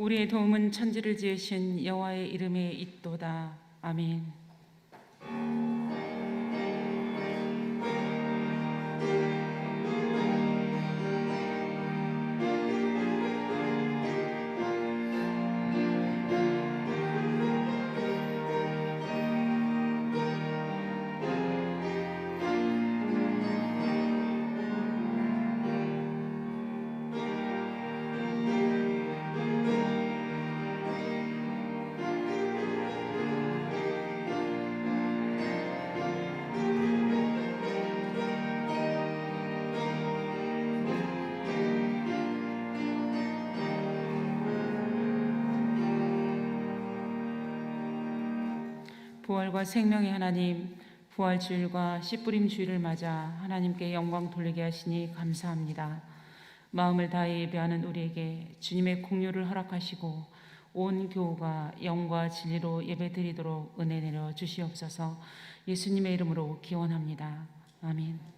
우리의 도움은 천지를 지으신 여호와의 이름에 있도다. 아멘. 부활과 생명의 하나님, 부활주일과 씨뿌림 주일을 맞아 하나님께 영광 돌리게 하시니 감사합니다. 마음을 다해 예배하는 우리에게 주님의 공유를 허락하시고 온 교우가 영과 진리로 예배드리도록 은혜 내려 주시옵소서. 예수님의 이름으로 기원합니다. 아멘.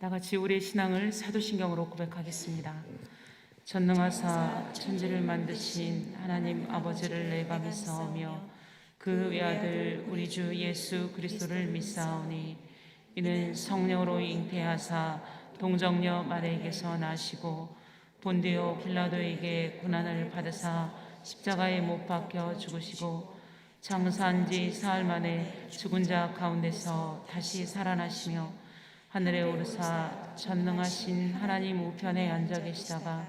다같이 우리의 신앙을 사도신경으로 고백하겠습니다. 전능하사 천지를 만드신 하나님 아버지를 내가 믿사오며 그 외아들 우리 주 예수 그리스도를 믿사오니 이는 성령으로 잉태하사 동정녀 마리아에게서 나시고 본디오 빌라도에게 고난을 받으사 십자가에 못 박혀 죽으시고 장사한 지 사흘 만에 죽은 자 가운데서 다시 살아나시며 하늘에 오르사 전능하신 하나님 우편에 앉아 계시다가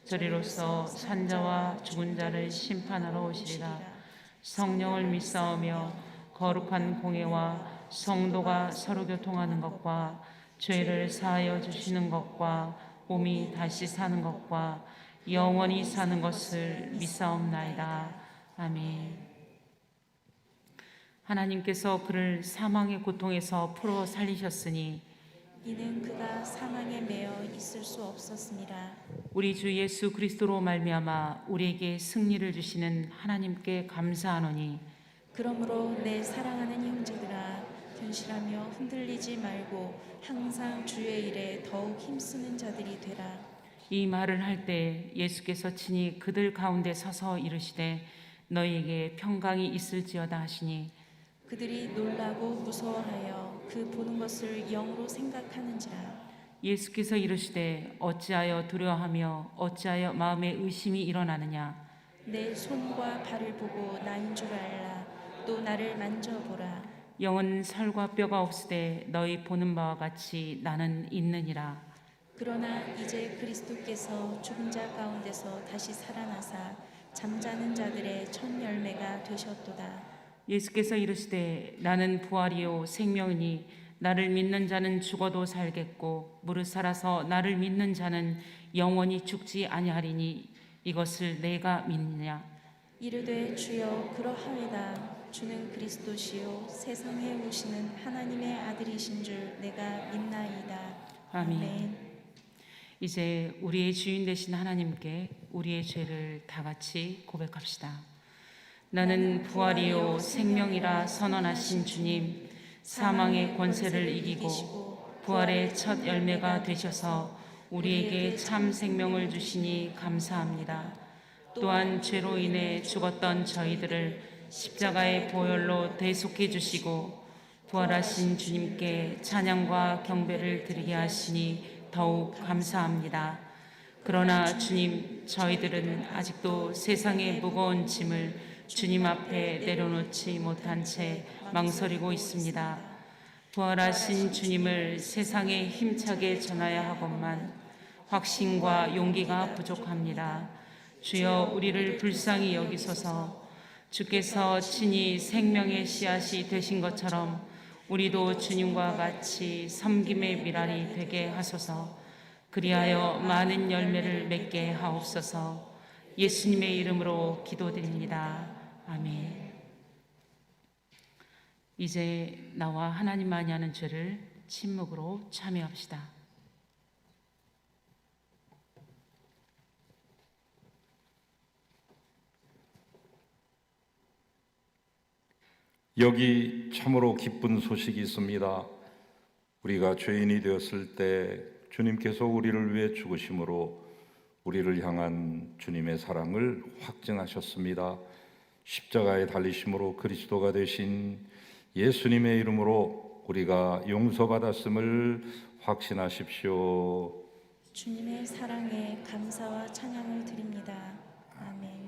저리로서 산자와 죽은 자를 심판하러 오시리라. 성령을 믿사오며 거룩한 공예와 성도가 서로 교통하는 것과 죄를 사하여 주시는 것과 몸이 다시 사는 것과 영원히 사는 것을 믿사옵나이다. 아멘. 하나님께서 그를 사망의 고통에서 풀어 살리셨으니 이는 그가 사망에 매여 있을 수 없었습니다. 우리 주 예수 그리스도로 말미암아 우리에게 승리를 주시는 하나님께 감사하노니 그러므로 내 사랑하는 형제들아 견실하며 흔들리지 말고 항상 주의 일에 더욱 힘쓰는 자들이 되라. 이 말을 할 때 예수께서 친히 그들 가운데 서서 이르시되 너희에게 평강이 있을지어다 하시니 그들이 놀라고 무서워하여 그 보는 것을 영으로 생각하는지라. 예수께서 이르시되 어찌하여 두려워하며 어찌하여 마음에 의심이 일어나느냐. 내 손과 발을 보고 나인 줄 알라. 또 나를 만져보라. 영은 살과 뼈가 없으되 너희 보는 바와 같이 나는 있느니라. 그러나 이제 그리스도께서 죽은 자 가운데서 다시 살아나사 잠자는 자들의 첫 열매가 되셨도다. 예수께서 이르시되 나는 부활이요 생명이니 나를 믿는 자는 죽어도 살겠고 무릇 살아서 나를 믿는 자는 영원히 죽지 아니하리니 이것을 내가 믿느냐. 이르되 주여 그러하외다. 주는 그리스도시요 세상에 오시는 하나님의 아들이신 줄 내가 믿나이다. 아멘. 이제 우리의 주인 되신 하나님께 우리의 죄를 다 같이 고백합시다. 나는 부활이요 생명이라 선언하신 주님, 사망의 권세를 이기고 부활의 첫 열매가 되셔서 우리에게 참 생명을 주시니 감사합니다. 또한 죄로 인해 죽었던 저희들을 십자가의 보혈로 대속해 주시고 부활하신 주님께 찬양과 경배를 드리게 하시니 더욱 감사합니다. 그러나 주님, 저희들은 아직도 세상의 무거운 짐을 주님 앞에 내려놓지 못한 채 망설이고 있습니다. 부활하신 주님을 세상에 힘차게 전하야 하건만 확신과 용기가 부족합니다. 주여 우리를 불쌍히 여기소서. 주께서 친히 생명의 씨앗이 되신 것처럼 우리도 주님과 같이 섬김의 미랄이 되게 하소서. 그리하여 많은 열매를 맺게 하옵소서. 예수님의 이름으로 기도드립니다. 아멘. 이제 나와 하나님만이 아는 죄를 침묵으로 참여합시다. 여기 참으로 기쁜 소식이 있습니다. 우리가 죄인이 되었을 때 주님께서 우리를 위해 죽으심으로 우리를 향한 주님의 사랑을 확증하셨습니다. 십자가에 달리심으로 그리스도가 되신 예수님의 이름으로 우리가 용서받았음을 확신하십시오. 주님의 사랑에 감사와 찬양을 드립니다. 아멘.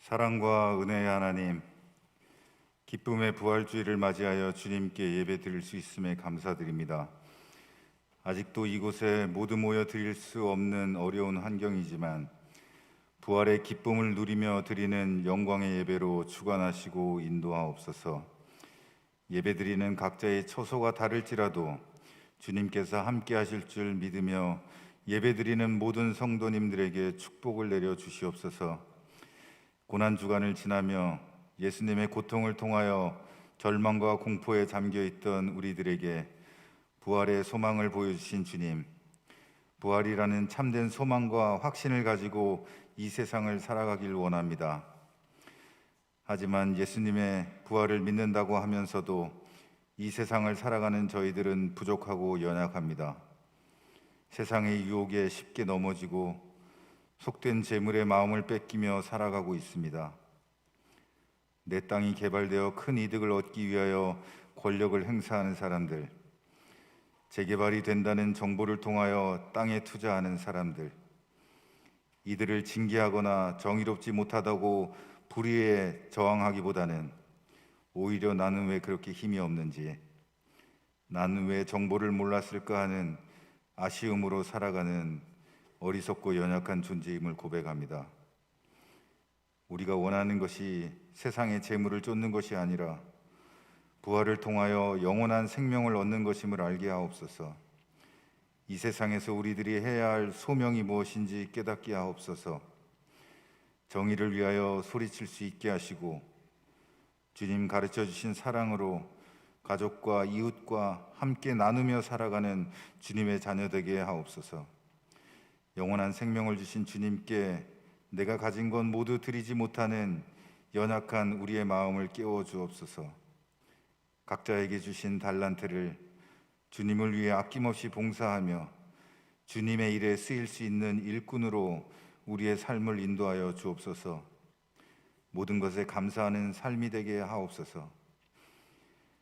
사랑과 은혜의 하나님, 기쁨의 부활주의를 맞이하여 주님께 예배 드릴 수 있음에 감사드립니다. 아직도 이곳에 모두 모여 드릴 수 없는 어려운 환경이지만 부활의 기쁨을 누리며 드리는 영광의 예배로 주관하시고 인도하옵소서. 예배 드리는 각자의 처소가 다를지라도 주님께서 함께 하실 줄 믿으며 예배 드리는 모든 성도님들에게 축복을 내려 주시옵소서. 고난주간을 지나며 예수님의 고통을 통하여 절망과 공포에 잠겨있던 우리들에게 부활의 소망을 보여주신 주님, 부활이라는 참된 소망과 확신을 가지고 이 세상을 살아가길 원합니다. 하지만 예수님의 부활을 믿는다고 하면서도 이 세상을 살아가는 저희들은 부족하고 연약합니다. 세상의 유혹에 쉽게 넘어지고 속된 재물에 마음을 뺏기며 살아가고 있습니다. 내 땅이 개발되어 큰 이득을 얻기 위하여 권력을 행사하는 사람들, 재개발이 된다는 정보를 통하여 땅에 투자하는 사람들, 이들을 징계하거나 정의롭지 못하다고 불의에 저항하기보다는 오히려 나는 왜 그렇게 힘이 없는지, 나는 왜 정보를 몰랐을까 하는 아쉬움으로 살아가는 어리석고 연약한 존재임을 고백합니다. 우리가 원하는 것이 세상의 재물을 쫓는 것이 아니라 부활을 통하여 영원한 생명을 얻는 것임을 알게 하옵소서. 이 세상에서 우리들이 해야 할 소명이 무엇인지 깨닫게 하옵소서. 정의를 위하여 소리칠 수 있게 하시고 주님 가르쳐 주신 사랑으로 가족과 이웃과 함께 나누며 살아가는 주님의 자녀 되게 하옵소서. 영원한 생명을 주신 주님께 내가 가진 건 모두 드리지 못하는 연약한 우리의 마음을 깨워 주옵소서. 각자에게 주신 달란트를 주님을 위해 아낌없이 봉사하며 주님의 일에 쓰일 수 있는 일꾼으로 우리의 삶을 인도하여 주옵소서. 모든 것에 감사하는 삶이 되게 하옵소서.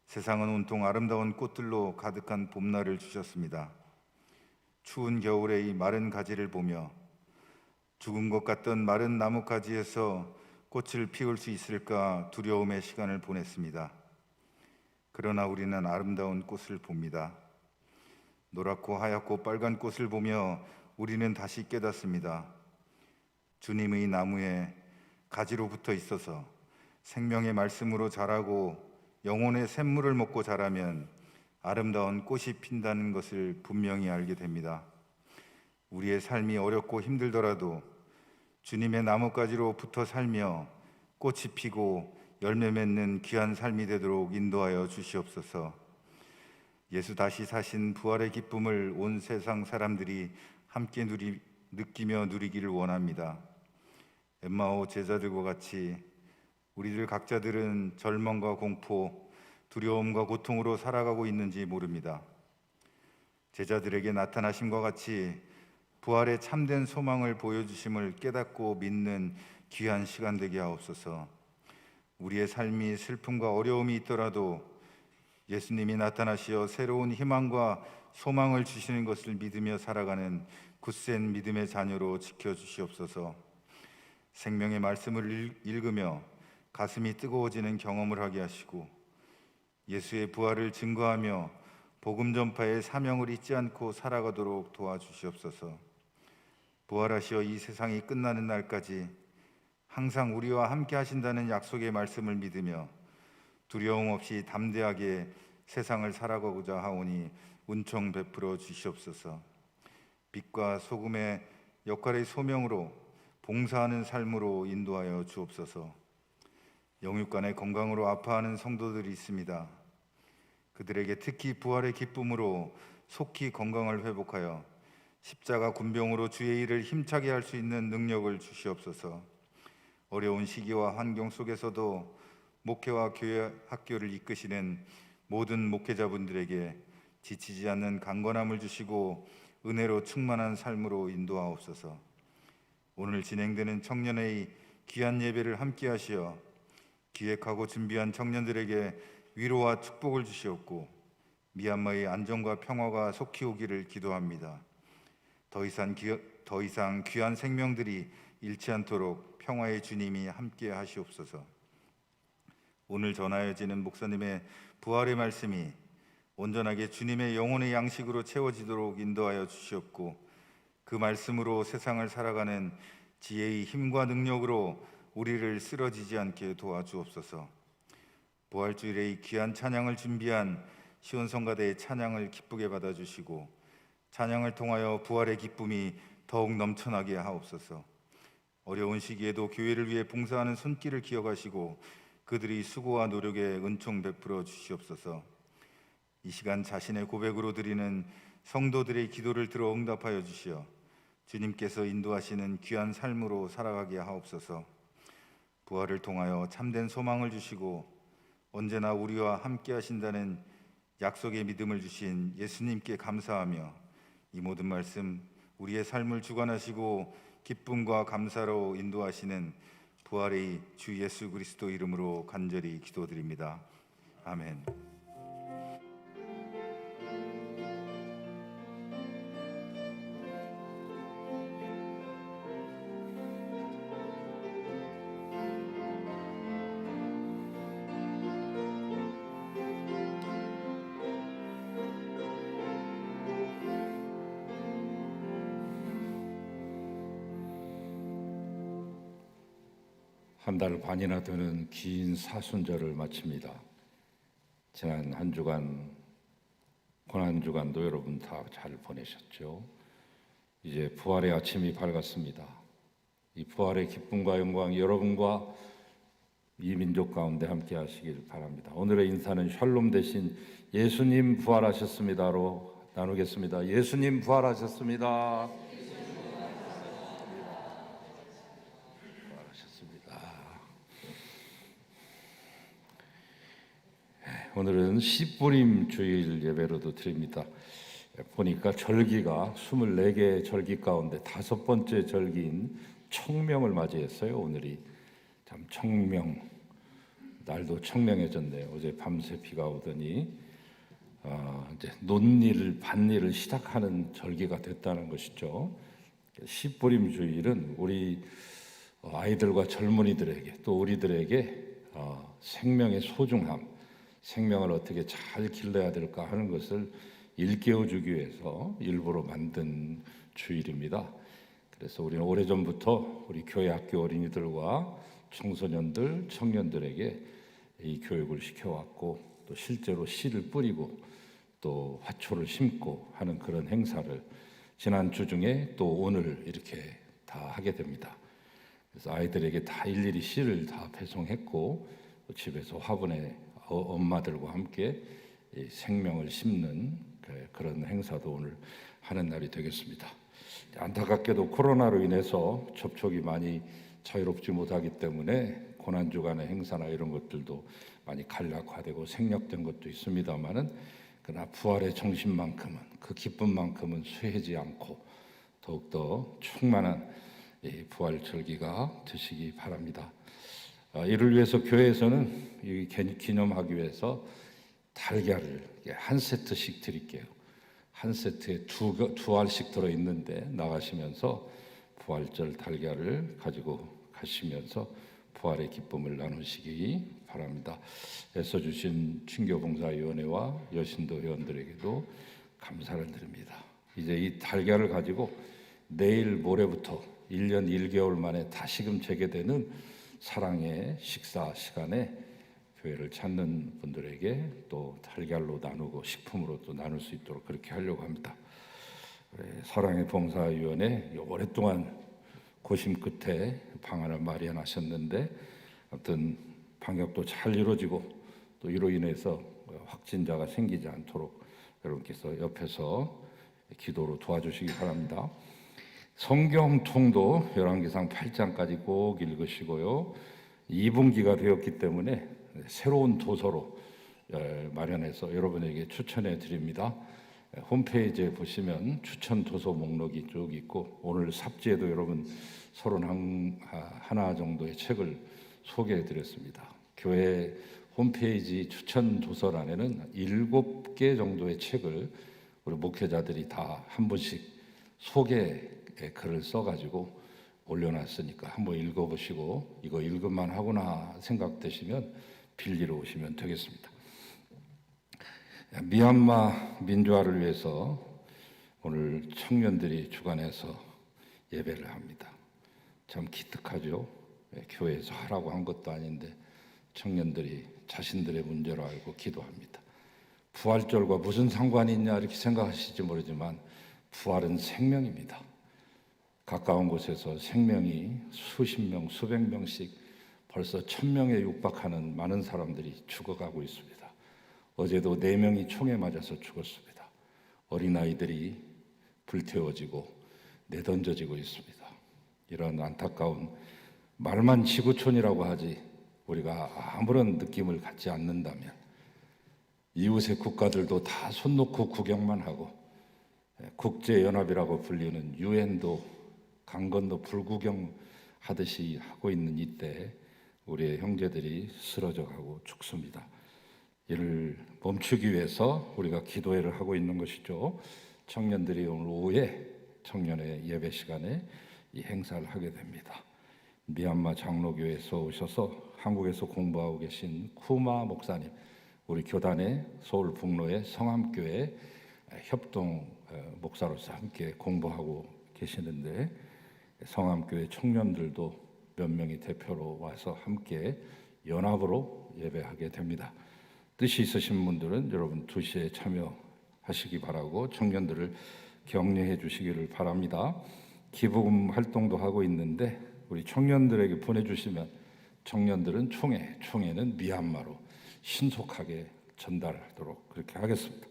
세상은 온통 아름다운 꽃들로 가득한 봄날을 주셨습니다. 추운 겨울에 이 마른 가지를 보며 죽은 것 같던 마른 나뭇가지에서 꽃을 피울 수 있을까 두려움의 시간을 보냈습니다. 그러나 우리는 아름다운 꽃을 봅니다. 노랗고 하얗고 빨간 꽃을 보며 우리는 다시 깨닫습니다. 주님의 나무에 가지로 붙어 있어서 생명의 말씀으로 자라고 영혼의 샘물을 먹고 자라면 아름다운 꽃이 핀다는 것을 분명히 알게 됩니다. 우리의 삶이 어렵고 힘들더라도 주님의 나뭇가지로 붙어 살며 꽃이 피고 열매 맺는 귀한 삶이 되도록 인도하여 주시옵소서. 예수 다시 사신 부활의 기쁨을 온 세상 사람들이 함께 느끼며 누리기를 원합니다. 엠마오 제자들과 같이 우리들 각자들은 절망과 공포, 두려움과 고통으로 살아가고 있는지 모릅니다. 제자들에게 나타나심과 같이 부활의 참된 소망을 보여주심을 깨닫고 믿는 귀한 시간 되게 하옵소서. 우리의 삶이 슬픔과 어려움이 있더라도 예수님이 나타나시어 새로운 희망과 소망을 주시는 것을 믿으며 살아가는 굳센 믿음의 자녀로 지켜주시옵소서. 생명의 말씀을 읽으며 가슴이 뜨거워지는 경험을 하게 하시고 예수의 부활을 증거하며 복음 전파의 사명을 잊지 않고 살아가도록 도와주시옵소서. 부활하시어 이 세상이 끝나는 날까지 항상 우리와 함께 하신다는 약속의 말씀을 믿으며 두려움 없이 담대하게 세상을 살아가고자 하오니 은총 베풀어 주시옵소서. 빛과 소금의 역할의 소명으로 봉사하는 삶으로 인도하여 주옵소서. 영육간의 건강으로 아파하는 성도들이 있습니다. 그들에게 특히 부활의 기쁨으로 속히 건강을 회복하여 십자가 군병으로 주의 일을 힘차게 할 수 있는 능력을 주시옵소서. 어려운 시기와 환경 속에서도 목회와 교회 학교를 이끄시는 모든 목회자분들에게 지치지 않는 강건함을 주시고 은혜로 충만한 삶으로 인도하옵소서. 오늘 진행되는 청년회의 귀한 예배를 함께 하시어 기획하고 준비한 청년들에게 위로와 축복을 주시옵고 미얀마의 안정과 평화가 속히 오기를 기도합니다. 더 이상 귀한 생명들이 잃지 않도록 평화의 주님이 함께 하시옵소서. 오늘 전하여지는 목사님의 부활의 말씀이 온전하게 주님의 영혼의 양식으로 채워지도록 인도하여 주시옵고 그 말씀으로 세상을 살아가는 지혜의 힘과 능력으로 우리를 쓰러지지 않게 도와주옵소서. 부활주일의 귀한 찬양을 준비한 시온성가대의 찬양을 기쁘게 받아주시고 찬양을 통하여 부활의 기쁨이 더욱 넘쳐나게 하옵소서. 어려운 시기에도 교회를 위해 봉사하는 손길을 기억하시고 그들이 수고와 노력에 은총 베풀어 주시옵소서. 이 시간 자신의 고백으로 드리는 성도들의 기도를 들어 응답하여 주시어 주님께서 인도하시는 귀한 삶으로 살아가게 하옵소서. 부활을 통하여 참된 소망을 주시고 언제나 우리와 함께 하신다는 약속의 믿음을 주신 예수님께 감사하며 이 모든 말씀 우리의 삶을 주관하시고 기쁨과 감사로 인도하시는 부활의 주 예수 그리스도 이름으로 간절히 기도드립니다. 아멘. 한 달 반이나 되는 긴 사순절을 마칩니다. 지난 한 주간 고난 주간도 여러분 다 잘 보내셨죠? 이제 부활의 아침이 밝았습니다. 이 부활의 기쁨과 영광이 여러분과 이 민족 가운데 함께 하시길 바랍니다. 오늘의 인사는 샬롬 대신 예수님 부활하셨습니다로 나누겠습니다. 예수님 부활하셨습니다. 부활하셨습니다. 오늘은 씨뿌림 주일 예배로도 드립니다. 보니까 절기가 24개의 절기 가운데 5번째 절기인 청명을 맞이했어요. 오늘이 참 청명, 날도 청명해졌네요. 어제 밤새 비가 오더니 이제 논일, 밭일을 시작하는 절기가 됐다는 것이죠. 씨뿌림 주일은 우리 아이들과 젊은이들에게 또 우리들에게 생명의 소중함, 생명을 어떻게 잘 길러야 될까 하는 것을 일깨워주기 위해서 일부러 만든 주일입니다. 그래서 우리는 오래전부터 우리 교회 학교 어린이들과 청소년들, 청년들에게 이 교육을 시켜왔고 또 실제로 씨를 뿌리고 또 화초를 심고 하는 그런 행사를 지난 주 중에 또 오늘 이렇게 다 하게 됩니다. 그래서 아이들에게 다 일일이 씨를 다 배송했고 또 집에서 화분에 엄마들과 함께 생명을 심는 그런 행사도 오늘 하는 날이 되겠습니다. 안타깝게도 코로나로 인해서 접촉이 많이 자유롭지 못하기 때문에 고난주간의 행사나 이런 것들도 많이 간략화되고 생략된 것도 있습니다만은 그러나 부활의 정신만큼은 그 기쁨만큼은 쇠하지 않고 더욱더 충만한 부활 절기가 되시기 바랍니다. 이를 위해서 교회에서는 기념하기 위해서 달걀을 한 세트씩 드릴게요. 한 세트에 두 알씩 들어있는데 나가시면서 부활절 달걀을 가지고 가시면서 부활의 기쁨을 나누시기 바랍니다. 애써주신 친교봉사위원회와 여신도 회원들에게도 감사를 드립니다. 이제 이 달걀을 가지고 내일 모레부터 1년 1개월 만에 다시금 재개되는 사랑의 식사 시간에 교회를 찾는 분들에게 또 달걀로 나누고 식품으로 또 나눌 수 있도록 그렇게 하려고 합니다. 사랑의 봉사위원회 오랫동안 고심 끝에 방안을 마련하셨는데 아무튼 방역도 잘 이루어지고 또 이로 인해서 확진자가 생기지 않도록 여러분께서 옆에서 기도로 도와주시기 바랍니다. 성경통도 열왕기상 8장까지 꼭 읽으시고요. 2분기가 되었기 때문에 새로운 도서로 마련해서 여러분에게 추천해 드립니다. 홈페이지에 보시면 추천 도서 목록이 쭉 있고 오늘 삽지에도 여러분 31 정도의 책을 소개해 드렸습니다. 교회 홈페이지 추천 도서란에는 7개 정도의 책을 우리 목회자들이 다 한 분씩 소개 글을 써가지고 올려놨으니까 한번 읽어보시고 이거 읽을만 하구나 생각되시면 빌리러 오시면 되겠습니다. 미얀마 민주화를 위해서 오늘 청년들이 주관해서 예배를 합니다. 참 기특하죠. 교회에서 하라고 한 것도 아닌데 청년들이 자신들의 문제로 알고 기도합니다. 부활절과 무슨 상관이 있냐 이렇게 생각하실지 모르지만 부활은 생명입니다. 가까운 곳에서 생명이 수십 명, 수백 명씩 벌써 1000명에 육박하는 많은 사람들이 죽어가고 있습니다. 어제도 4명이 총에 맞아서 죽었습니다. 어린아이들이 불태워지고 내던져지고 있습니다. 이런 안타까운 말만 지구촌이라고 하지 우리가 아무런 느낌을 갖지 않는다면 이웃의 국가들도 다 손 놓고 구경만 하고 국제연합이라고 불리는 유엔도 강 건너 불구경하듯이 하고 있는 이때 우리의 형제들이 쓰러져 가고 죽습니다. 이를 멈추기 위해서 우리가 기도회를 하고 있는 것이죠. 청년들이 오늘 오후에 청년의 예배 시간에 이 행사를 하게 됩니다. 미얀마 장로교회에서 오셔서 한국에서 공부하고 계신 쿠마 목사님, 우리 교단의 서울 북로의 성암교회 협동 목사로서 함께 공부하고 계시는데 성암교회 청년들도 몇 명이 대표로 와서 함께 연합으로 예배하게 됩니다. 뜻이 있으신 분들은 여러분 2시에 참여 하시기 바라고 청년들을 격려해 주시기를 바랍니다. 기부금 활동도 하고 있는데 우리 청년들에게 보내주시면 청년들은 총회는 미얀마로 신속하게 전달하도록 그렇게 하겠습니다.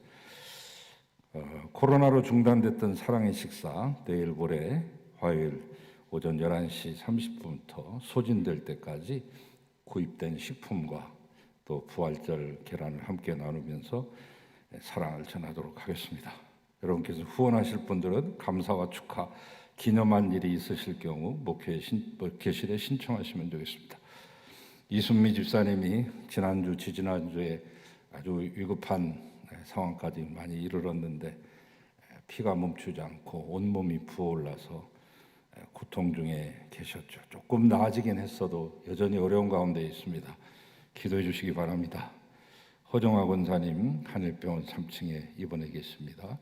코로나로 중단됐던 사랑의 식사 내일 모레 화요일 오전 11시 30분부터 소진될 때까지 구입된 식품과 또 부활절 계란을 함께 나누면서 사랑을 전하도록 하겠습니다. 여러분께서 후원하실 분들은 감사와 축하, 기념한 일이 있으실 경우 목회실에 신청하시면 되겠습니다. 이순미 집사님이 지난주, 지지난주에 아주 위급한 상황까지 많이 이르렀는데 피가 멈추지 않고 온몸이 부어올라서 고통 중에 계셨죠. 조금 나아지긴 했어도 여전히 어려운 가운데 있습니다. 기도해 주시기 바랍니다. 허정화 권사님 한일병원 3층에 입원해 계십니다.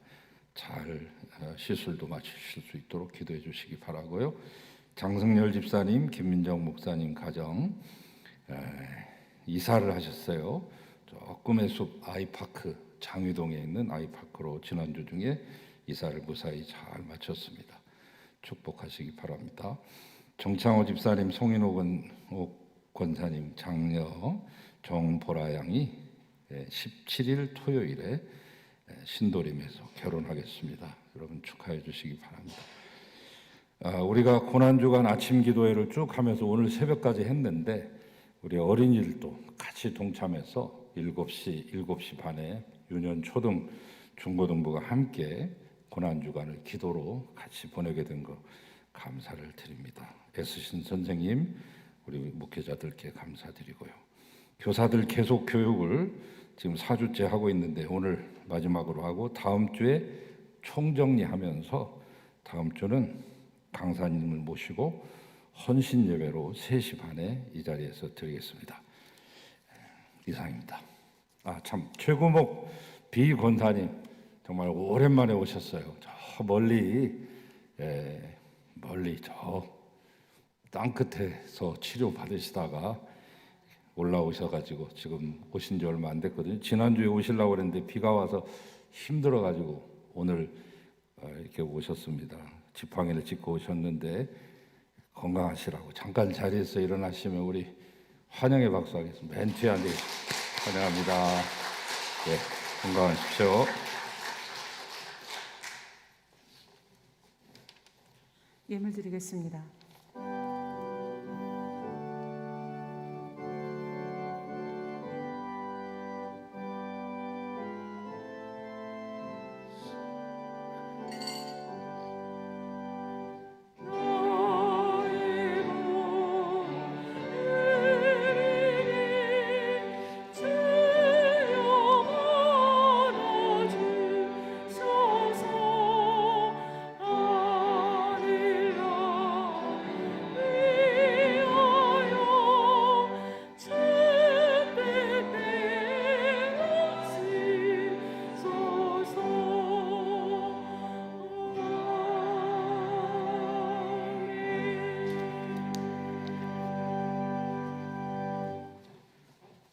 잘 시술도 마치실 수 있도록 기도해 주시기 바라고요. 장승열 집사님, 김민정 목사님 가정 이사를 하셨어요. 저 꿈의 숲 아이파크 장위동에 있는 아이파크로 지난주 중에 이사를 무사히 잘 마쳤습니다. 축복하시기 바랍니다. 정창호 집사님, 송인호 권사님 장녀 정보라 양이 17일 토요일에 신도림에서 결혼하겠습니다. 여러분 축하해 주시기 바랍니다. 우리가 고난주간 아침 기도회를 쭉 하면서 오늘 새벽까지 했는데 우리 어린이들도 같이 동참해서 7시 반에 유년 초등 중고등부가 함께 고난주간을 기도로 같이 보내게 된 거 감사를 드립니다. 애쓰신 선생님, 우리 목회자들께 감사드리고요. 교사들 계속 교육을 지금 4주째 하고 있는데 오늘 마지막으로 하고 다음 주에 총정리하면서 다음 주는 강사님을 모시고 헌신 예배로 3시 반에 이 자리에서 드리겠습니다. 이상입니다. 참 최고목 비권사님 정말 오랜만에 오셨어요. 저 멀리 저 땅끝에서 치료 받으시다가 올라오셔가지고 지금 오신 지 얼마 안 됐거든요. 지난주에 오시려고 그랬는데 비가 와서 힘들어가지고 오늘 이렇게 오셨습니다. 지팡이를 짚고 오셨는데 건강하시라고 잠깐 자리에서 일어나시면 우리 환영의 박수 하겠습니다. 맨 뒤에 앉아 환영합니다. 네, 건강하십시오. 예물 드리겠습니다.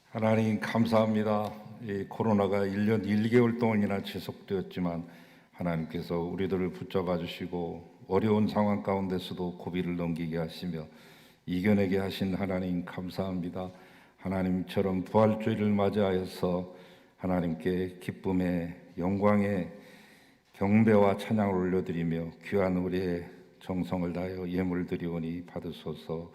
하나님 감사합니다. 이 코로나가 1년 1개월 동안이나 지속되었지만 하나님께서 우리들을 붙잡아 주시고 어려운 상황 가운데서도 고비를 넘기게 하시며 이겨내게 하신 하나님 감사합니다. 하나님처럼 부활주의를 맞이하여서 하나님께 기쁨의 영광의 경배와 찬양을 올려드리며 귀한 우리의 정성을 다하여 예물 드리오니 받으소서.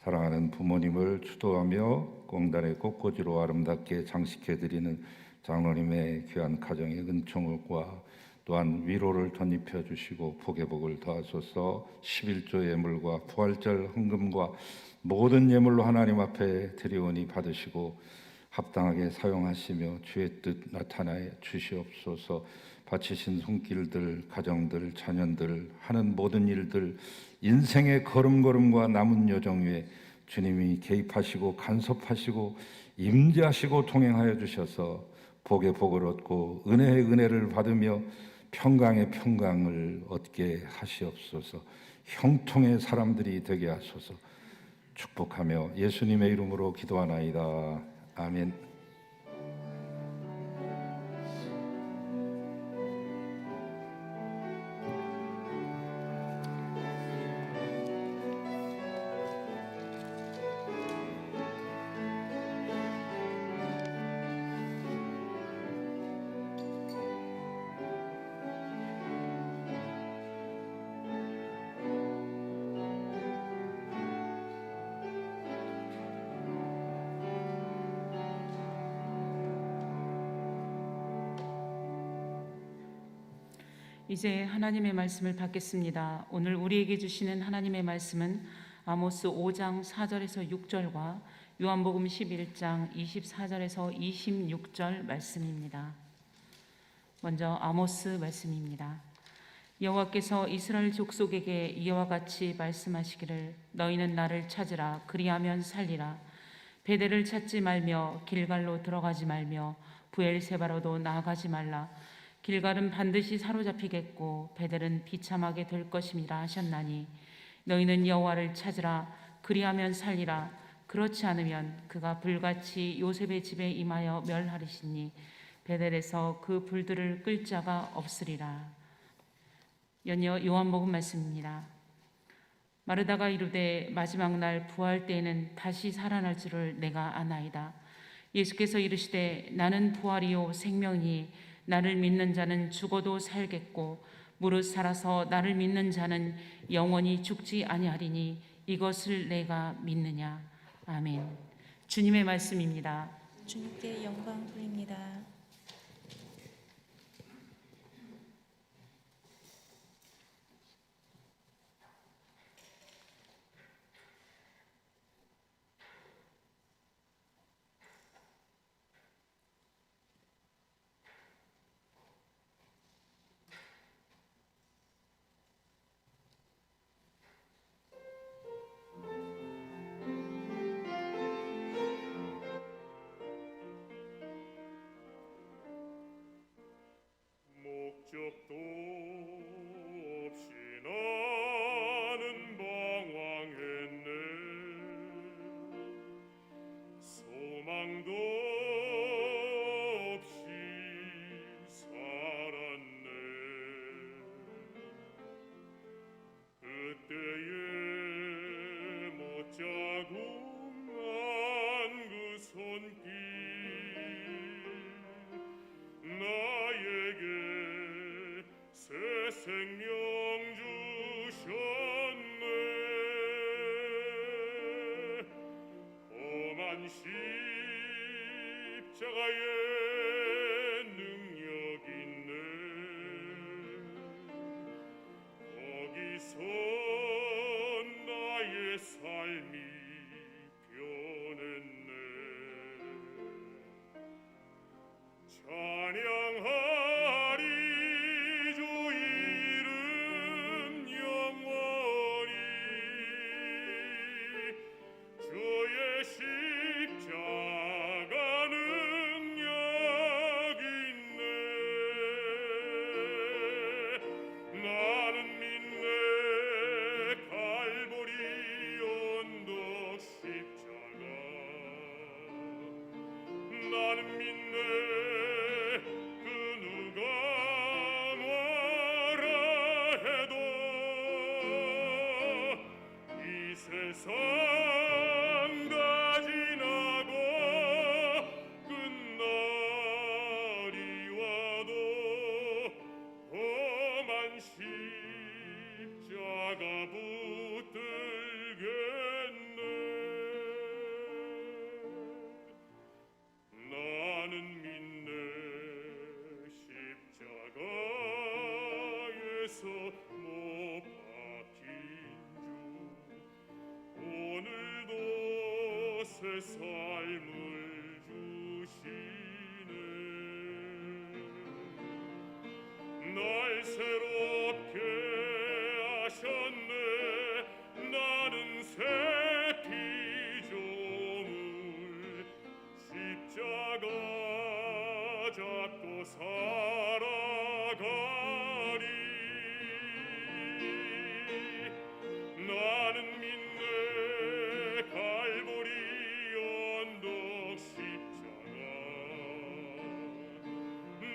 사랑하는 부모님을 추도하며 공단의 꽃꽂이로 아름답게 장식해드리는 장로님의 귀한 가정의 은총과 또한 위로를 덧입혀 주시고 복의 복을 더하소서. 11조 예물과 부활절 헌금과 모든 예물로 하나님 앞에 드리오니 받으시고 합당하게 사용하시며 주의 뜻 나타나여 주시옵소서. 바치신 손길들, 가정들, 자녀들 하는 모든 일들 인생의 걸음걸음과 남은 여정 위에 주님이 개입하시고 간섭하시고 임재하시고 통행하여 주셔서 복의 복을 얻고 은혜의 은혜를 받으며 평강의 평강을 얻게 하시옵소서. 형통의 사람들이 되게 하소서. 축복하며 예수님의 이름으로 기도하나이다. 아멘. 이제 하나님의 말씀을 받겠습니다. 오늘 우리에게 주시는 하나님의 말씀은 아모스 5장 4절에서 6절과 요한복음 11장 24절에서 26절 말씀입니다. 먼저 아모스 말씀입니다. 여호와께서 이스라엘 족속에게 이와 같이 말씀하시기를 너희는 나를 찾으라 그리하면 살리라. 베델을 찾지 말며 길갈로 들어가지 말며 부엘세바로도 나아가지 말라. 길갈은 반드시 사로잡히겠고 베델은 비참하게 될 것임이라 하셨나니 너희는 여호와를 찾으라 그리하면 살리라. 그렇지 않으면 그가 불같이 요셉의 집에 임하여 멸하리시니 베델에서 그 불들을 끌 자가 없으리라. 연이어 요한복음 말씀입니다. 마르다가 이르되 마지막 날 부활 때에는 다시 살아날 줄을 내가 아나이다. 예수께서 이르시되 나는 부활이요 생명이니 나를 믿는 자는 죽어도 살겠고 무릇 살아서 나를 믿는 자는 영원히 죽지 아니하리니 이것을 내가 믿느냐. 아멘. 주님의 말씀입니다. 주님께 영광 돌립니다. 목적도 없이 나는 방황했네. 소망도 없이 살았네. 그때에 못자국한 그 손길 나에게 새 생명 주셨네. 험한 십자가의 능력 있네. 거기서 나의 삶이 변했네. 찬양하리 주 이름 영원히. 주의 십자가 능력 있네. 나는 믿네. 갈보리 언덕 십자가. 나는 믿네. 그 누가 뭐라 해도 이 세상 다 지나고 끝날이 와도 험한 십자가 붙들겠네. 나는 믿네. 십자가에서 못 박힌 주 오늘도 새 삶을 주시네. 날 새롭게 하셨네. 나는 새 피조물 십자가 잡고 살아가리. 나는 믿네. 갈보리 언덕 십자가.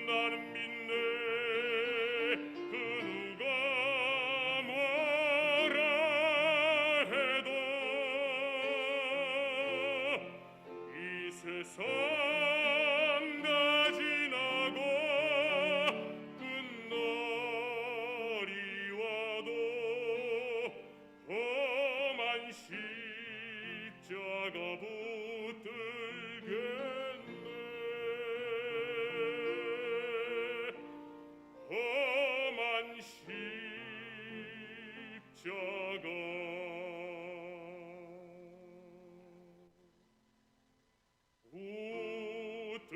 나는 믿네. 그 누가 뭐라 해도 이 세상 다 지나고 끝날이 와도 험한 십자가 붙들겠네. 험한 붙들겠네.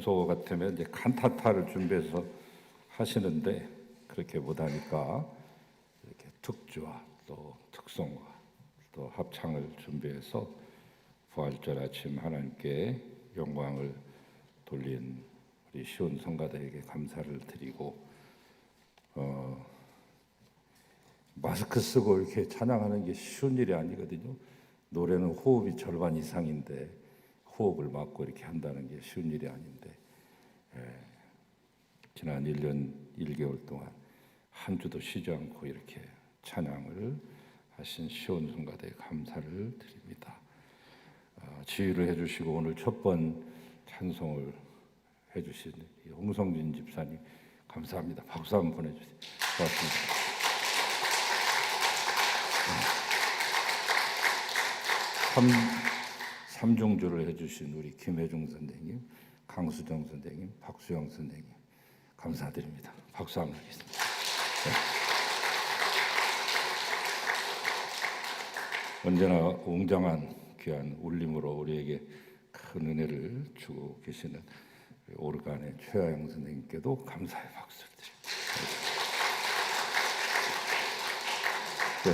평소 같으면 이제 칸타타를 준비해서 하시는데 그렇게 못하니까 이렇게 특주와 또 특송과 또 합창을 준비해서 부활절 아침 하나님께 영광을 돌린 우리 시온 성가대에게 감사를 드리고 마스크 쓰고 이렇게 찬양하는 게 쉬운 일이 아니거든요. 노래는 호흡이 절반 이상인데 호흡을 막고 이렇게 한다는 게 쉬운 일이 아닌데 지난 1년 1개월 동안 한 주도 쉬지 않고 이렇게 찬양을 하신 시온 성가대에 감사를 드립니다. 지휘를 해주시고 오늘 첫 번 찬송을 해주신 홍성진 집사님 감사합니다. 박수 한번 보내주세요. 고맙습니다. 삼중주를 해주신 우리 김혜중 선생님, 강수정 선생님, 박수영 선생님 감사드립니다. 박수 한번 하겠습니다. 네. 언제나 웅장한 귀한 울림으로 우리에게 큰 은혜를 주고 계시는 오르간의 최하영 선생님께도 감사의 박수를 드립니다. 네,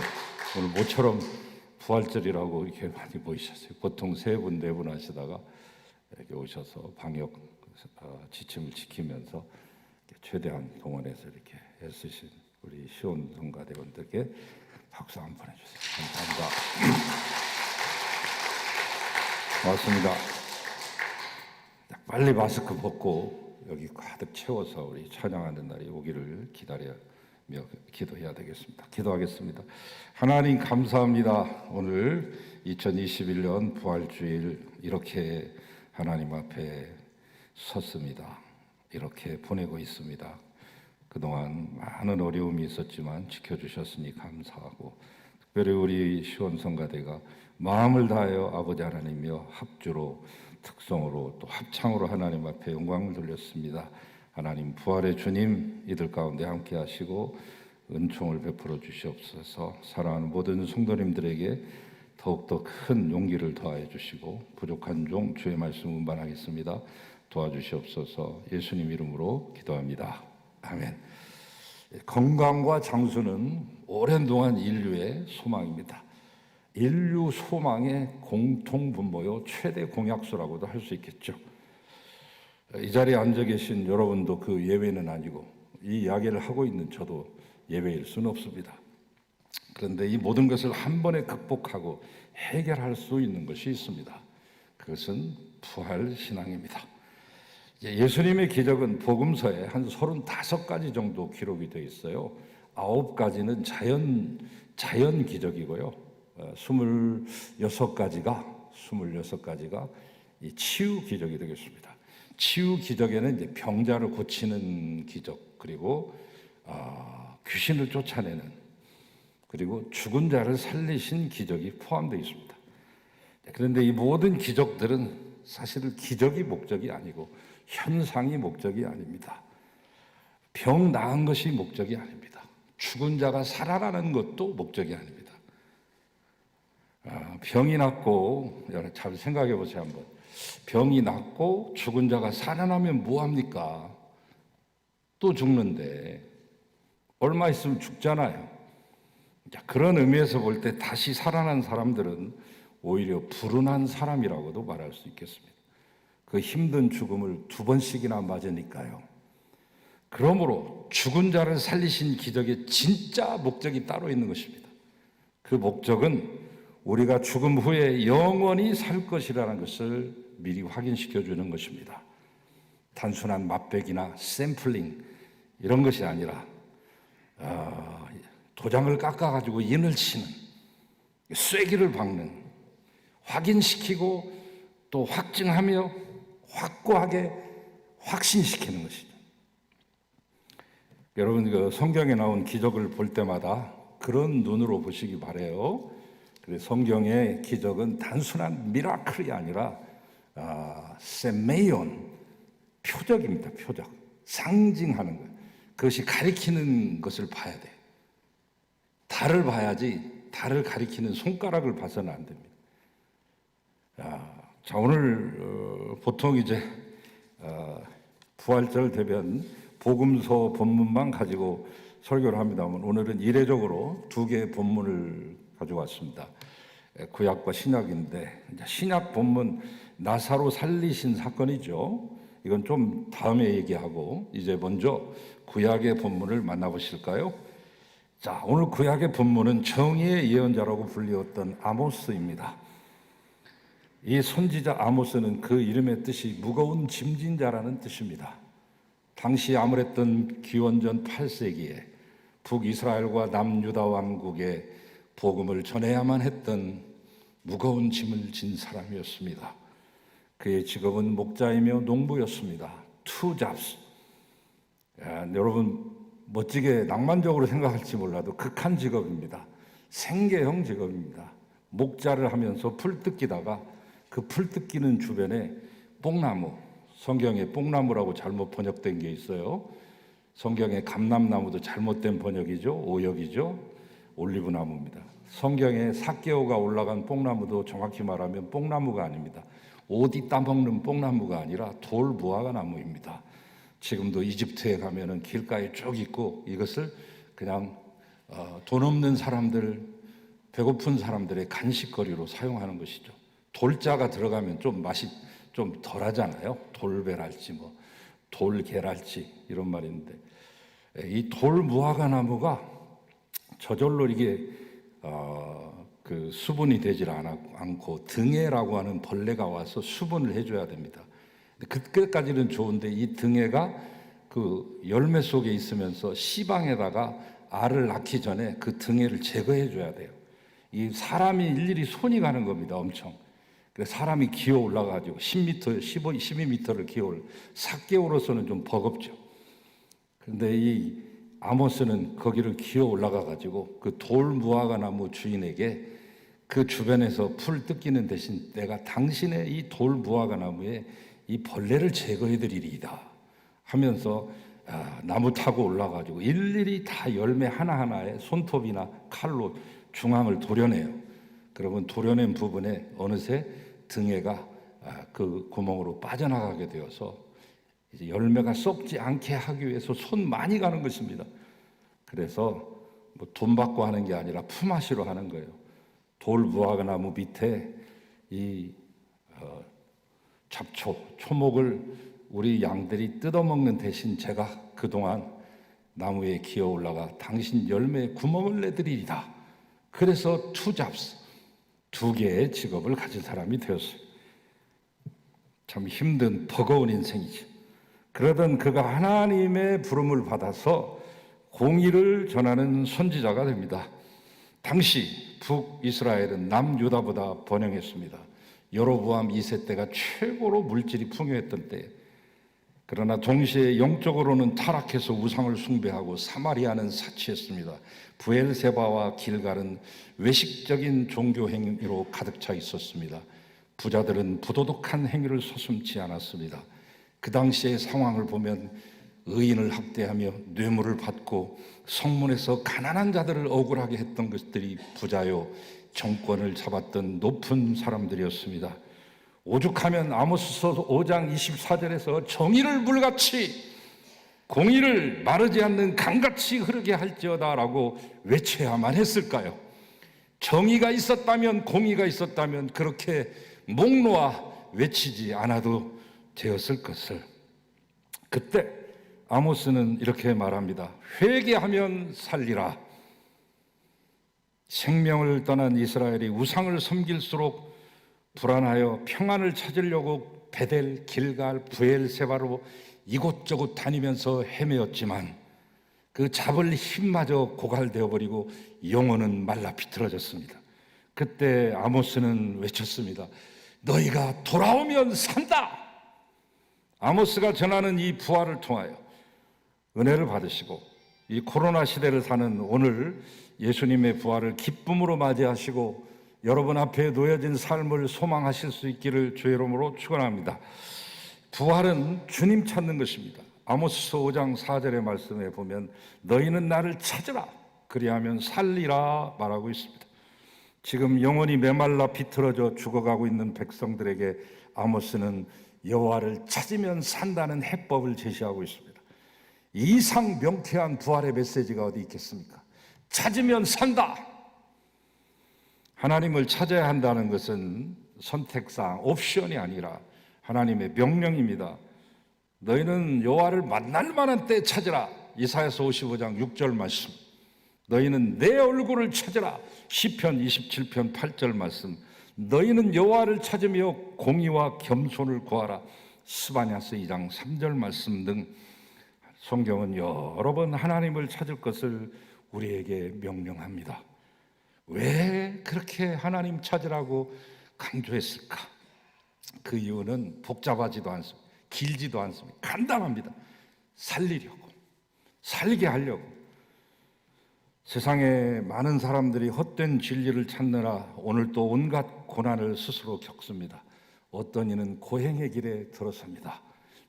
오늘 모처럼 부활절이라고 이렇게 많이 모이셨어요. 보통 3분, 4분 하시다가 이렇게 오셔서 방역 지침을 지키면서 최대한 동원해서 이렇게 애쓰신 우리 시온 성가대원들께 박수 한번 보내주세요. 감사합니다. 고맙습니다. 빨리 마스크 벗고 여기 가득 채워서 우리 찬양하는 날이 오기를 기다려며 기도해야 되겠습니다. 기도하겠습니다. 하나님 감사합니다. 오늘 2021년 부활주일 이렇게 하나님 앞에 섰습니다. 이렇게 보내고 있습니다. 그동안 많은 어려움이 있었지만 지켜주셨으니 감사하고 특별히 우리 시온 성가대가 마음을 다하여 아버지 하나님이여 합주로 특성으로 또 합창으로 하나님 앞에 영광을 돌렸습니다. 하나님 부활의 주님 이들 가운데 함께 하시고 은총을 베풀어 주시옵소서. 사랑하는 모든 성도님들에게 더욱더 큰 용기를 더하여 주시고 부족한 종 주의 말씀 운반하겠습니다. 도와주시옵소서. 예수님 이름으로 기도합니다. 아멘. 건강과 장수는 오랜 동안 인류의 소망입니다. 인류 소망의 공통 분모요 최대 공약수라고도 할 수 있겠죠. 이 자리에 앉아 계신 여러분도 그 예외는 아니고 이 이야기를 하고 있는 저도 예외일 수는 없습니다. 그런데 이 모든 것을 한 번에 극복하고 해결할 수 있는 것이 있습니다. 그것은 부활 신앙입니다. 예수님의 기적은 복음서에 한 35가지 정도 기록이 되어 있어요. 9가지는 자연 기적이고요. 26가지가 이 치유 기적이 되겠습니다. 치유 기적에는 이제 병자를 고치는 기적, 그리고 귀신을 쫓아내는, 그리고 죽은 자를 살리신 기적이 포함되어 있습니다. 그런데 이 모든 기적들은 사실 기적이 목적이 아니고 현상이 목적이 아닙니다. 병 나은 것이 목적이 아닙니다. 죽은 자가 살아나는 것도 목적이 아닙니다. 병이 낫고, 잘 생각해 보세요 한번. 병이 낫고 죽은 자가 살아나면 뭐합니까? 또 죽는데 얼마 있으면 죽잖아요. 그런 의미에서 볼 때 다시 살아난 사람들은 오히려 불운한 사람이라고도 말할 수 있겠습니다. 그 힘든 죽음을 2번씩이나 맞으니까요. 그러므로 죽은 자를 살리신 기적의 진짜 목적이 따로 있는 것입니다. 그 목적은 우리가 죽음 후에 영원히 살 것이라는 것을 미리 확인시켜 주는 것입니다. 단순한 맛배기나 샘플링 이런 것이 아니라 도장을 깎아가지고 인을 치는, 쐐기를 박는, 확인시키고 또 확증하며 확고하게 확신시키는 것이죠. 여러분 그 성경에 나온 기적을 볼 때마다 그런 눈으로 보시기 바라요. 성경의 기적은 단순한 미라클이 아니라 세메이온, 표적입니다. 표적, 상징하는 것. 그것이 가리키는 것을 봐야 돼요. 달을 봐야지 달을 가리키는 손가락을 봐서는 안 됩니다. 자, 오늘 보통 이제 부활절 되면 복음서 본문만 가지고 설교를 합니다만 오늘은 이례적으로 두 개의 본문을 가져왔습니다. 구약과 신약인데 신약 본문 나사로 살리신 사건이죠. 이건 좀 다음에 얘기하고 이제 먼저 구약의 본문을 만나보실까요? 자, 오늘 구약의 본문은 정의의 예언자라고 불리웠던 아모스입니다. 이 선지자 아모스는 그 이름의 뜻이 무거운 짐진 자라는 뜻입니다. 당시 아무랬던 기원전 8세기에 북이스라엘과 남유다 왕국에 복음을 전해야만 했던 무거운 짐을 진 사람이었습니다. 그의 직업은 목자이며 농부였습니다. Two jobs. 여러분 멋지게 낭만적으로 생각할지 몰라도 극한 직업입니다. 생계형 직업입니다. 목자를 하면서 풀 뜯기다가 그 풀 뜯기는 주변에 뽕나무, 성경에 뽕나무라고 잘못 번역된 게 있어요. 성경에 감람나무도 잘못된 번역이죠. 오역이죠. 올리브나무입니다. 성경에 삭개오가 올라간 뽕나무도 정확히 말하면 뽕나무가 아닙니다. 오디 따먹는 뽕나무가 아니라 돌무화과 나무입니다. 지금도 이집트에 가면은 길가에 쭉 있고 이것을 그냥 돈 없는 사람들, 배고픈 사람들의 간식거리로 사용하는 것이죠. 돌자가 들어가면 좀 맛이 좀 덜하잖아요. 돌배랄지 뭐 돌계랄지 이런 말인데 이 돌무화과 나무가 저절로 이게 그 수분이 되질 않고 등해라고 하는 벌레가 와서 수분을 해줘야 됩니다. 그때까지는 좋은데 이 등해가 그 열매 속에 있으면서 씨방에다가 알을 낳기 전에 그 등해를 제거해 줘야 돼요. 이 사람이 일일이 손이 가는 겁니다. 엄청. 그래서 사람이 기어 올라가지고 10m, 12m를 기어 올라. 삭개오로서는 좀 버겁죠. 그런데 이 아모스는 거기를 기어 올라가 가지고 그 돌무화과 나무 주인에게 그 주변에서 풀 뜯기는 대신 내가 당신의 이 돌무화과 나무에 이 벌레를 제거해 드리리이다 하면서 나무 타고 올라가지고 일일이 다 열매 하나하나에 손톱이나 칼로 중앙을 도려내요. 그러면 도려낸 부분에 어느새 등해가 그 구멍으로 빠져나가게 되어서 이제 열매가 썩지 않게 하기 위해서 손 많이 가는 것입니다. 그래서 뭐 돈 받고 하는 게 아니라 품앗이로 하는 거예요. 돌무화과 나무 밑에 이 잡초, 초목을 우리 양들이 뜯어먹는 대신 제가 그동안 나무에 기어 올라가 당신 열매에 구멍을 내드리리다. 그래서 two jobs, 두 개의 직업을 가진 사람이 되었어요. 참 힘든 버거운 인생이죠. 그러던 그가 하나님의 부름을 받아서 공의를 전하는 선지자가 됩니다. 당시 북이스라엘은 남유다보다 번영했습니다. 여로보암 2세 때가 최고로 물질이 풍요했던 때, 그러나 동시에 영적으로는 타락해서 우상을 숭배하고 사마리아는 사치했습니다. 부엘세바와 길갈은 외식적인 종교 행위로 가득 차 있었습니다. 부자들은 부도덕한 행위를 서슴지 않았습니다. 그 당시의 상황을 보면 의인을 학대하며 뇌물을 받고 성문에서 가난한 자들을 억울하게 했던 것들이 부자요 정권을 잡았던 높은 사람들이었습니다. 오죽하면 아모스서 5장 24절에서 정의를 물같이 공의를 마르지 않는 강같이 흐르게 할지어다라고 외쳐야만 했을까요? 정의가 있었다면, 공의가 있었다면 그렇게 목 놓아 외치지 않아도 되었을 것을. 그때 아모스는 이렇게 말합니다. 회개하면 살리라. 생명을 떠난 이스라엘이 우상을 섬길수록 불안하여 평안을 찾으려고 베델, 길갈, 부엘세바로 이곳저곳 다니면서 헤매었지만 그 잡을 힘마저 고갈되어 버리고 영혼은 말라 비틀어졌습니다. 그때 아모스는 외쳤습니다. 너희가 돌아오면 산다. 아모스가 전하는 이 부활을 통하여 은혜를 받으시고 이 코로나 시대를 사는 오늘 예수님의 부활을 기쁨으로 맞이하시고 여러분 앞에 놓여진 삶을 소망하실 수 있기를 주의 이름으로 축원합니다. 부활은 주님 찾는 것입니다. 아모스서 5장 4절의 말씀에 보면 너희는 나를 찾으라 그리하면 살리라 말하고 있습니다. 지금 영혼이 메말라 비틀어져 죽어가고 있는 백성들에게 아모스는 여호와를 찾으면 산다는 해법을 제시하고 있습니다. 이상 명쾌한 부활의 메시지가 어디 있겠습니까? 찾으면 산다. 하나님을 찾아야 한다는 것은 선택사항, 옵션이 아니라 하나님의 명령입니다. 너희는 여호와를 만날 만한 때 찾으라. 이사야서 55장 6절 말씀. 너희는 내 얼굴을 찾으라. 시편 27편 8절 말씀. 너희는 여호와를 찾으며 공의와 겸손을 구하라. 스바냐서 2장 3절 말씀 등 성경은 여러 번 하나님을 찾을 것을 우리에게 명령합니다. 왜 그렇게 하나님 찾으라고 강조했을까? 그 이유는 복잡하지도 않습니다. 길지도 않습니다. 간단합니다. 살리려고, 살게 하려고. 세상에 많은 사람들이 헛된 진리를 찾느라 오늘 또 온갖 고난을 스스로 겪습니다. 어떤 이는 고행의 길에 들어섭니다.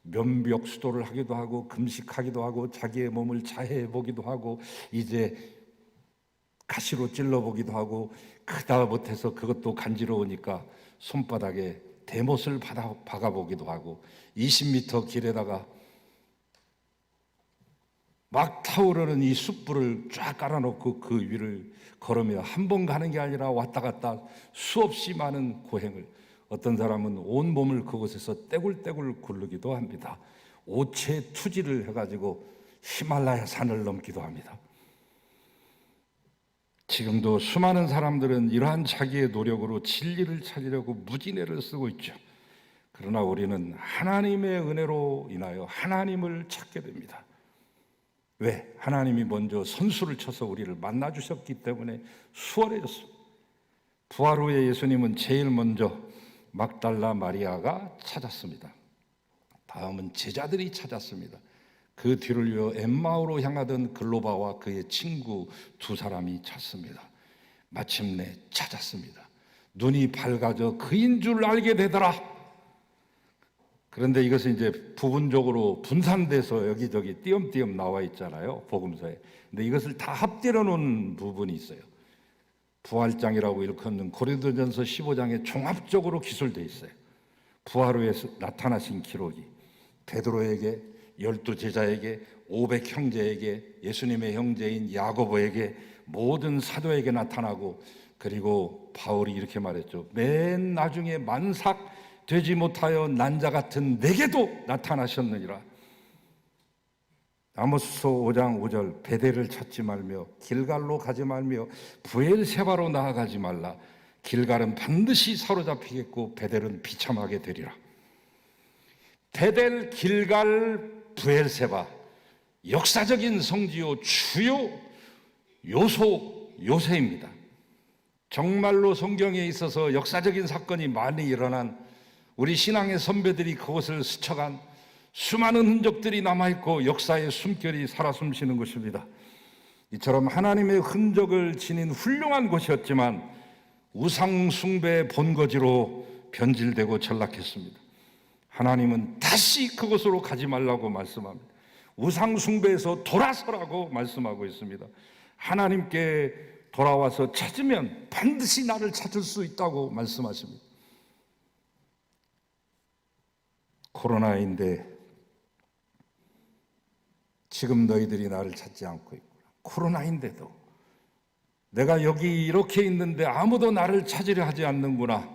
면벽수도를 하기도 하고 금식하기도 하고 자기의 몸을 자해해 보기도 하고 이제 가시로 찔러보기도 하고 그다 못해서 그것도 간지러우니까 손바닥에 대못을 박아보기도 하고 20m 길에다가 막 타오르는 이 숯불을 쫙 깔아놓고 그 위를 걸으며 한 번 가는 게 아니라 왔다 갔다 수없이 많은 고행을, 어떤 사람은 온 몸을 그곳에서 떼굴떼굴 굴르기도 합니다. 오체 투지를 해가지고 히말라야 산을 넘기도 합니다. 지금도 수많은 사람들은 이러한 자기의 노력으로 진리를 찾으려고 무진애를 쓰고 있죠. 그러나 우리는 하나님의 은혜로 인하여 하나님을 찾게 됩니다. 왜? 하나님이 먼저 선수를 쳐서 우리를 만나주셨기 때문에 수월해졌습니다. 부활 후에 예수님은 제일 먼저 막달라 마리아가 찾았습니다. 다음은 제자들이 찾았습니다. 그 뒤를 이어 엠마오로 향하던 글로바와 그의 친구 두 사람이 찾습니다. 마침내 찾았습니다. 눈이 밝아져 그인 줄 알게 되더라. 그런데 이것은 이제 부분적으로 분산돼서 여기저기 띄엄띄엄 나와 있잖아요, 복음서에. 근데 이것을 다 합들어 놓은 부분이 있어요. 부활장이라고 일컫는 고린도전서 15장에 종합적으로 기술되어 있어요. 부활 후에 나타나신 기록이 베드로에게, 12제자에게, 500 형제에게, 예수님의 형제인 야고보에게, 모든 사도에게 나타나고, 그리고 바울이 이렇게 말했죠. 맨 나중에 만삭 되지 못하여 난자 같은 내게도 나타나셨느니라. 아모스서 5장 5절. 베델을 찾지 말며 길갈로 가지 말며 부엘세바로 나아가지 말라. 길갈은 반드시 사로잡히겠고 베델은 비참하게 되리라. 베델, 길갈, 부엘세바, 역사적인 성지요 주요 요새입니다. 정말로 성경에 있어서 역사적인 사건이 많이 일어난, 우리 신앙의 선배들이 그곳을 스쳐간 수많은 흔적들이 남아있고 역사의 숨결이 살아 숨쉬는 곳입니다. 이처럼 하나님의 흔적을 지닌 훌륭한 곳이었지만 우상 숭배의 본거지로 변질되고 전락했습니다. 하나님은 다시 그곳으로 가지 말라고 말씀합니다. 우상 숭배에서 돌아서라고 말씀하고 있습니다. 하나님께 돌아와서 찾으면 반드시 나를 찾을 수 있다고 말씀하십니다. 코로나인데 지금 너희들이 나를 찾지 않고 있구나. 코로나인데도 내가 여기 이렇게 있는데 아무도 나를 찾으려 하지 않는구나.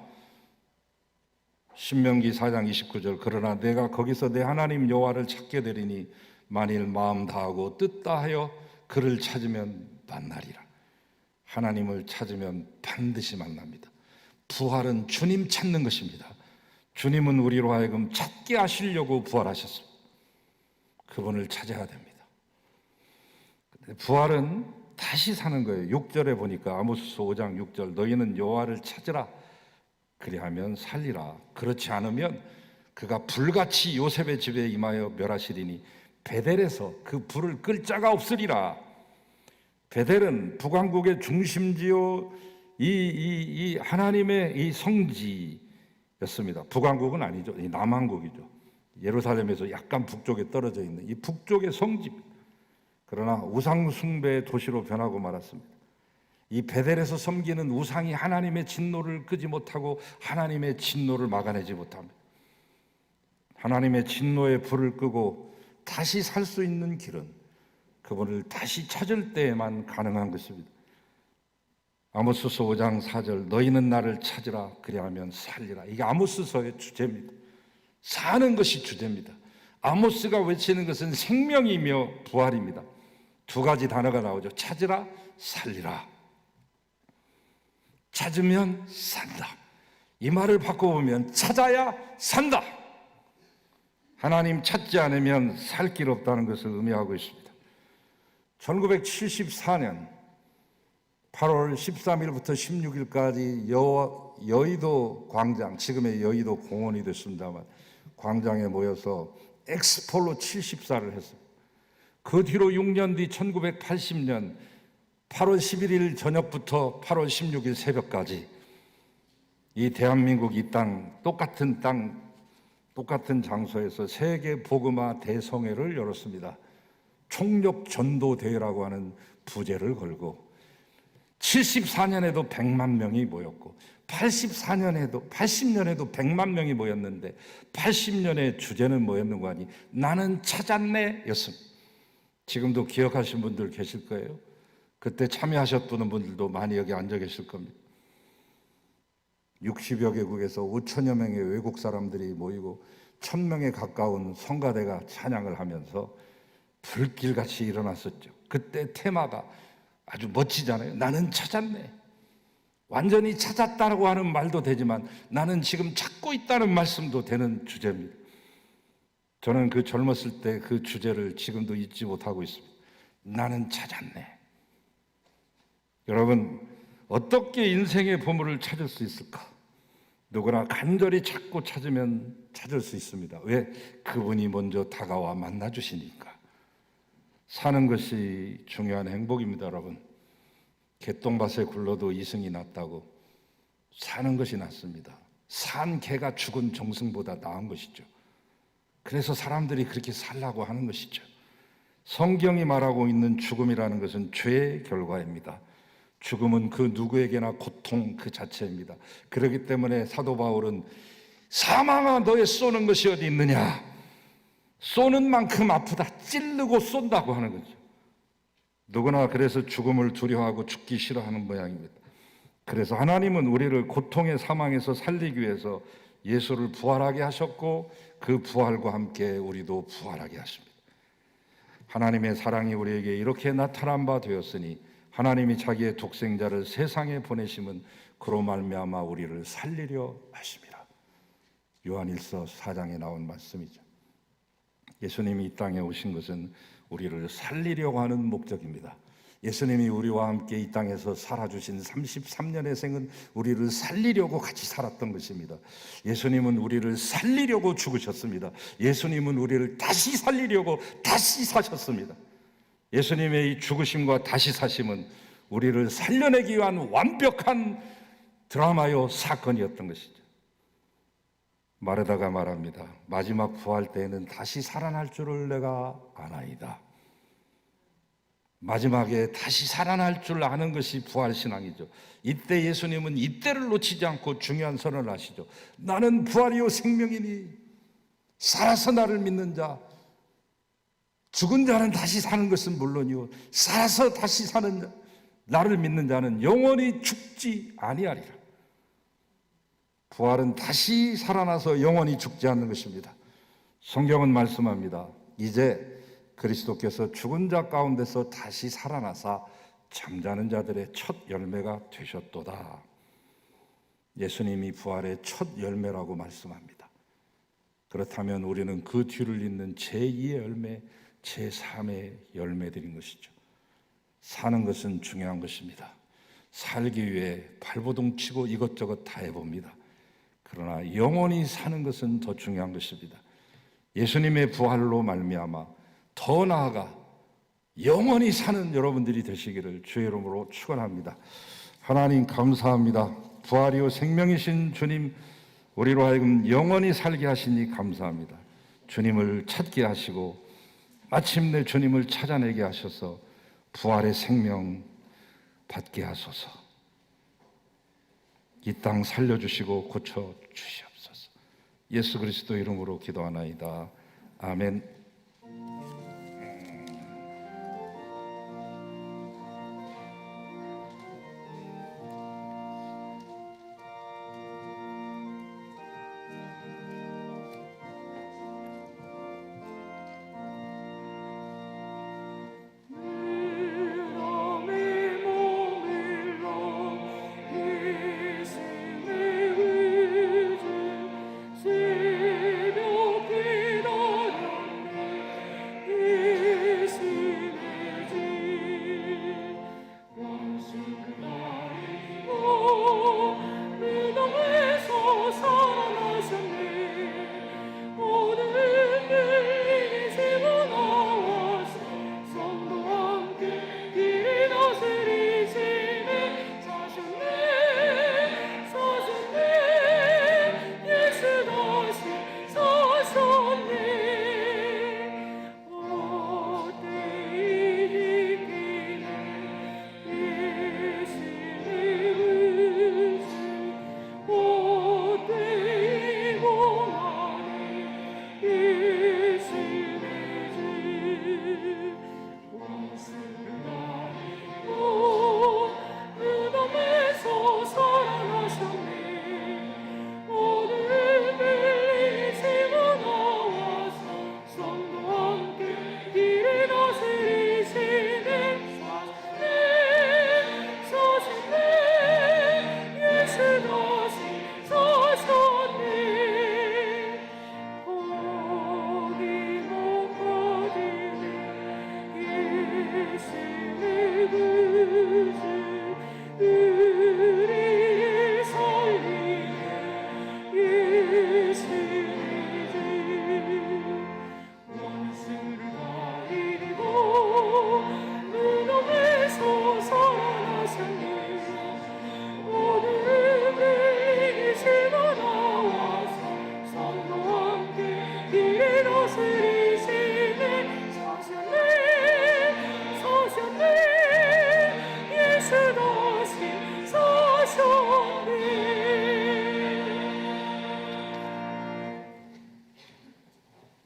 신명기 4장 29절. 그러나 내가 거기서 내 하나님 여호와를 찾게 되리니 만일 마음 다하고 뜻 다하여 그를 찾으면 만나리라. 하나님을 찾으면 반드시 만납니다. 부활은 주님 찾는 것입니다. 주님은 우리로 하여금 찾게 하시려고 부활하셨습니다. 그분을 찾아야 됩니다. 부활은 다시 사는 거예요. 6절에 보니까 아모스서 5장 6절. 너희는 여호와를 찾으라. 그리하면 살리라. 그렇지 않으면 그가 불같이 요셉의 집에 임하여 멸하시리니 베델에서 그 불을 끌 자가 없으리라. 베델은 북왕국의 중심지요, 이 하나님의 이 성지였습니다. 북왕국은 아니죠. 이 남왕국이죠. 예루살렘에서 약간 북쪽에 떨어져 있는 이 북쪽의 성지입니다. 그러나 우상 숭배의 도시로 변하고 말았습니다. 이 베델에서 섬기는 우상이 하나님의 진노를 끄지 못하고 하나님의 진노를 막아내지 못합니다. 하나님의 진노의 불을 끄고 다시 살 수 있는 길은 그분을 다시 찾을 때에만 가능한 것입니다. 아모스서 5장 4절 너희는 나를 찾으라 그리하면 살리라. 이게 아모스서의 주제입니다. 사는 것이 주제입니다. 아모스가 외치는 것은 생명이며 부활입니다. 두 가지 단어가 나오죠. 찾으라, 살리라. 찾으면 산다. 이 말을 바꿔보면 찾아야 산다. 하나님 찾지 않으면 살 길 없다는 것을 의미하고 있습니다. 1974년 8월 13일부터 16일까지 여의도 광장, 지금의 여의도 공원이 됐습니다만 광장에 모여서 엑스폴로 74를 했습니다. 그 뒤로 6년 뒤 1980년 8월 11일 저녁부터 8월 16일 새벽까지 이 대한민국 이 땅, 똑같은 장소에서 세계 복음화 대성회를 열었습니다. 총력 전도 대회라고 하는 부제를 걸고 74년에도 100만 명이 모였고 80년에도 100만 명이 모였는데 80년의 주제는 뭐였는가 하니 나는 찾았네 였습니다. 지금도 기억하신 분들 계실 거예요. 그때 참여하셨던 분들도 많이 여기 앉아 계실 겁니다. 60여 개국에서 5천여 명의 외국 사람들이 모이고 1,000명에 가까운 성가대가 찬양을 하면서 불길같이 일어났었죠. 그때 테마가 아주 멋지잖아요. 나는 찾았네. 완전히 찾았다고 하는 말도 되지만 나는 지금 찾고 있다는 말씀도 되는 주제입니다. 저는 그 젊었을 때 그 주제를 지금도 잊지 못하고 있습니다. 나는 찾았네. 여러분, 어떻게 인생의 보물을 찾을 수 있을까? 누구나 간절히 찾고 찾으면 찾을 수 있습니다. 왜? 그분이 먼저 다가와 만나주시니까. 사는 것이 중요한 행복입니다, 여러분. 개똥밭에 굴러도 이승이 낫다고 사는 것이 낫습니다. 산 개가 죽은 정승보다 나은 것이죠. 그래서 사람들이 그렇게 살라고 하는 것이죠. 성경이 말하고 있는 죽음이라는 것은 죄의 결과입니다. 죽음은 그 누구에게나 고통 그 자체입니다. 그렇기 때문에 사도 바울은 사망아 너의 쏘는 것이 어디 있느냐? 쏘는 만큼 아프다. 찌르고 쏜다고 하는 거죠. 누구나 그래서 죽음을 두려워하고 죽기 싫어하는 모양입니다. 그래서 하나님은 우리를 고통의 사망에서 살리기 위해서 예수를 부활하게 하셨고 그 부활과 함께 우리도 부활하게 하십니다. 하나님의 사랑이 우리에게 이렇게 나타난 바 되었으니 하나님이 자기의 독생자를 세상에 보내심은 그로 말미암아 우리를 살리려 하심이라. 요한일서 4장에 나온 말씀이죠. 예수님이 이 땅에 오신 것은 우리를 살리려고 하는 목적입니다. 예수님이 우리와 함께 이 땅에서 살아주신 33년의 생은 우리를 살리려고 같이 살았던 것입니다. 예수님은 우리를 살리려고 죽으셨습니다. 예수님은 우리를 다시 살리려고 다시 사셨습니다. 예수님의 이 죽으심과 다시 사심은 우리를 살려내기 위한 완벽한 드라마요 사건이었던 것이죠. 마르다가 말합니다. 마지막 부활 때에는 다시 살아날 줄을 내가 아나이다. 마지막에 다시 살아날 줄 아는 것이 부활신앙이죠. 이때 예수님은 이때를 놓치지 않고 중요한 선언을 하시죠. 나는 부활이요 생명이니 살아서 나를 믿는 자, 죽은 자는 다시 사는 것은 물론이요 살아서 다시 사는 나를 믿는 자는 영원히 죽지 아니하리라. 부활은 다시 살아나서 영원히 죽지 않는 것입니다. 성경은 말씀합니다. 이제 그리스도께서 죽은 자 가운데서 다시 살아나사 잠자는 자들의 첫 열매가 되셨도다. 예수님이 부활의 첫 열매라고 말씀합니다. 그렇다면 우리는 그 뒤를 잇는 제2의 열매, 제3의 열매들인 것이죠. 사는 것은 중요한 것입니다. 살기 위해 발버둥 치고 이것저것 다 해봅니다. 그러나 영원히 사는 것은 더 중요한 것입니다. 예수님의 부활로 말미암아 더 나아가 영원히 사는 여러분들이 되시기를 주의 이름으로 축원합니다. 하나님 감사합니다. 부활이요 생명이신 주님, 우리로 하여금 영원히 살게 하시니 감사합니다. 주님을 찾게 하시고 마침내 주님을 찾아내게 하셔서 부활의 생명 받게 하소서. 이 땅 살려주시고 고쳐주시옵소서. 예수 그리스도 이름으로 기도하나이다. 아멘.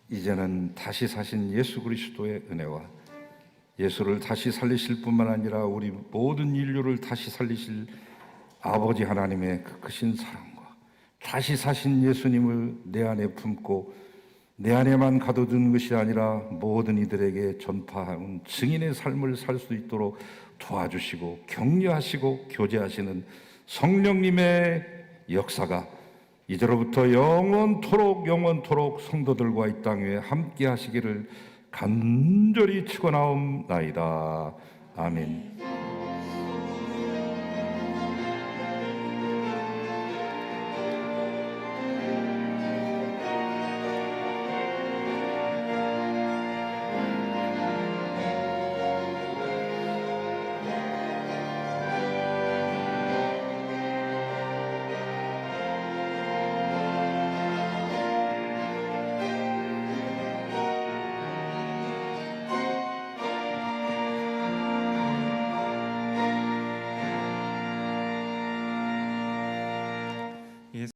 이제는 다시 사신 예수 그리스도의 은혜와 예수를 다시 살리실 뿐만 아니라 우리 모든 인류를 다시 살리실 아버지 하나님의 그 크신 사랑과 다시 사신 예수님을 내 안에 품고 내 안에만 가둬두는 것이 아니라 모든 이들에게 전파하는 증인의 삶을 살 수 있도록 도와주시고 격려하시고 교제하시는 성령님의 역사가 이제로부터 영원토록 성도들과 이 땅 위에 함께 하시기를 간절히 축원하옵나이다. 아멘.